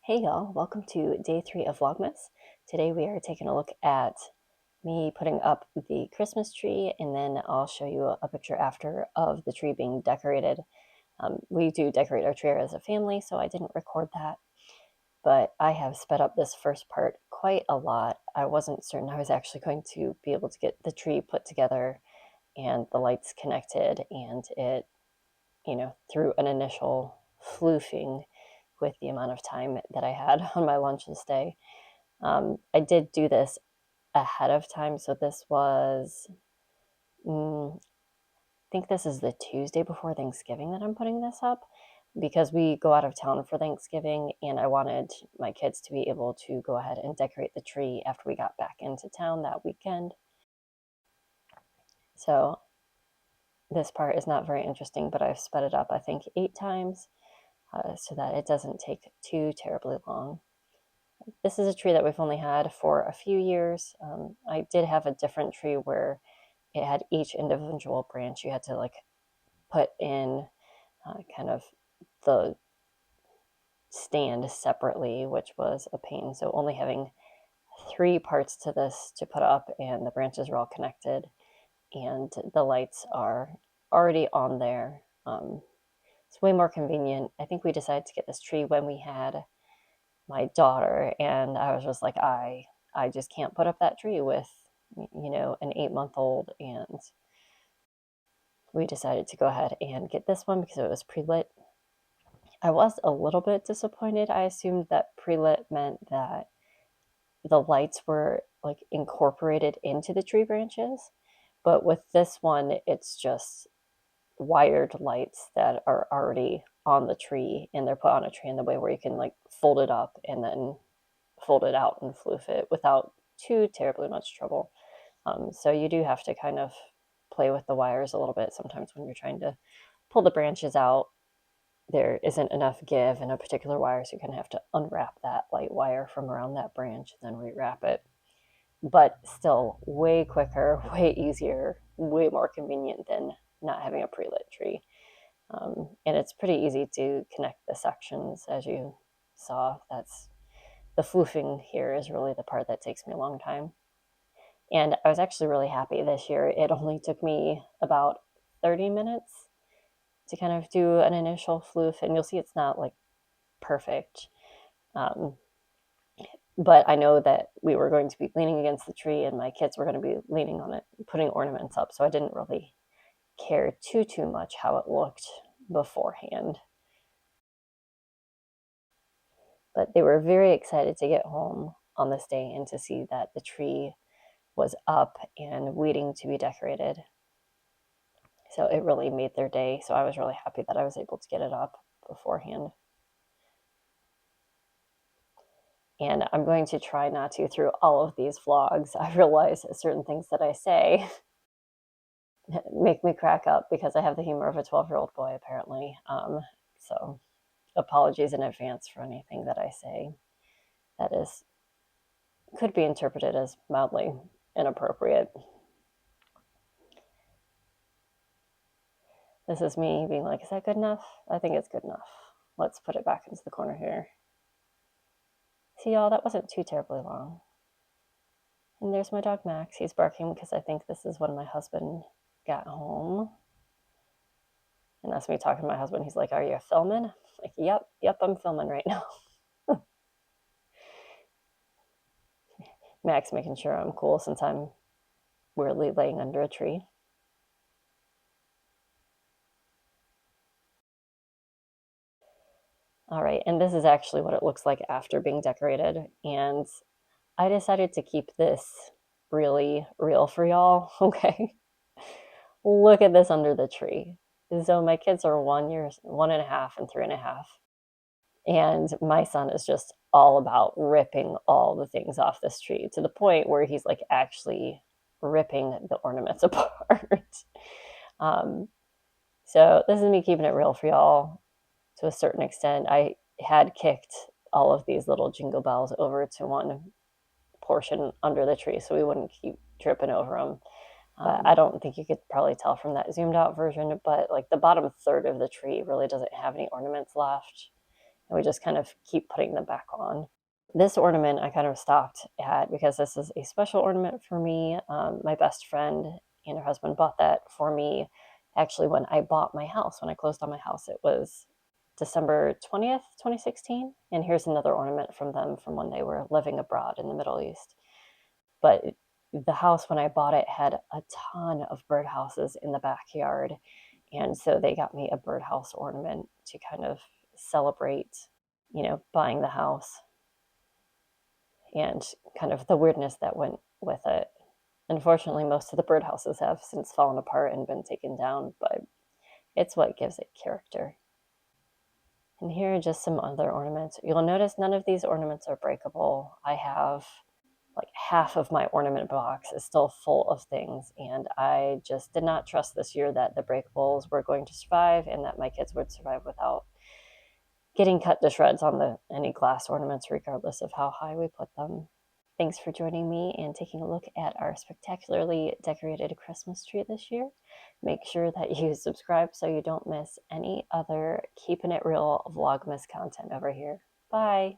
Hey y'all, welcome to day 3 of Vlogmas. Today we are taking a look at me putting up the Christmas tree, and then I'll show you a picture after of the tree being decorated. We do decorate our tree as a family, so I didn't record that, but I have sped up this first part quite a lot. I wasn't certain I was actually going to be able to get the tree put together and the lights connected, and it, through an initial floofing with the amount of time that I had on my lunch this day. I did do this ahead of time, so this was, I think this is the Tuesday before Thanksgiving that I'm putting this up, because we go out of town for Thanksgiving, and I wanted my kids to be able to go ahead and decorate the tree after we got back into town that weekend. So this part is not very interesting, but I've sped it up, I think, 8 times so that it doesn't take too terribly long. This is a tree that we've only had for a few years. I did have a different tree where it had each individual branch you had to put in kind of the stand separately, which was a pain. So only having 3 parts to this to put up, and the branches are all connected, and the lights are already on there. It's way more convenient. I think we decided to get this tree when we had my daughter, and I was just like, I just can't put up that tree with an 8-month-old, and we decided to go ahead and get this one because it was pre-lit. I was a little bit disappointed. I assumed that pre-lit meant that the lights were incorporated into the tree branches, but with this one it's just wired lights that are already on the tree, and they're put on a tree in the way where you can fold it up and then fold it out and floof it without too terribly much trouble. So you do have to kind of play with the wires a little bit sometimes when you're trying to pull the branches out. There isn't enough give in a particular wire, so you kind of have to unwrap that light wire from around that branch and then rewrap it. But still way quicker, way easier, way more convenient than not having a pre-lit tree. And it's pretty easy to connect the sections, as you saw. That's the floofing here is really the part that takes me a long time. And I was actually really happy this year. It only took me about 30 minutes to kind of do an initial floof, and you'll see it's not perfect. Um, but I know that we were going to be leaning against the tree, and my kids were going to be leaning on it, putting ornaments up, so I didn't really care too much how it looked beforehand. But they were very excited to get home on this day and to see that the tree was up and waiting to be decorated. So it really made their day. So I was really happy that I was able to get it up beforehand. And I'm going to try not to, through all of these vlogs, I realize certain things that I say make me crack up because I have the humor of a 12-year-old boy, apparently. So apologies in advance for anything that I say that could be interpreted as mildly inappropriate. This is me being like, is that good enough? I think it's good enough. Let's put it back into the corner here. See, y'all, that wasn't too terribly long. And there's my dog Max. He's barking because I think this is when my husband got home. And that's me talking to my husband. He's like, are you filming? I'm like, yep, I'm filming right now. Max making sure I'm cool since I'm weirdly laying under a tree. All right, and this is actually what it looks like after being decorated. And I decided to keep this really real for y'all, okay? Look at this under the tree. So my kids are 1 year, 1.5, and 3.5. And my son is just all about ripping all the things off this tree to the point where he's actually ripping the ornaments apart. So this is me keeping it real for y'all to a certain extent. I had kicked all of these little jingle bells over to one portion under the tree so we wouldn't keep tripping over them. I don't think you could probably tell from that zoomed out version, but the bottom third of the tree really doesn't have any ornaments left. and we just kind of keep putting them back on. This ornament I kind of stopped at because this is a special ornament for me. My best friend and her husband bought that for me actually when I bought my house, when I closed on my house. It was December 20th, 2016. And here's another ornament from them from when they were living abroad in the Middle East. But the house, when I bought it, had a ton of birdhouses in the backyard. And so they got me a birdhouse ornament to kind of celebrate, buying the house and kind of the weirdness that went with it. Unfortunately, most of the birdhouses have since fallen apart and been taken down, but it's what gives it character. And here are just some other ornaments. You'll notice none of these ornaments are breakable. I have like half of my ornament box is still full of things, and I just did not trust this year that the breakables were going to survive and that my kids would survive without getting cut to shreds on any glass ornaments, regardless of how high we put them. Thanks for joining me and taking a look at our spectacularly decorated Christmas tree this year. Make sure that you subscribe so you don't miss any other Keeping It Real Vlogmas content over here. Bye!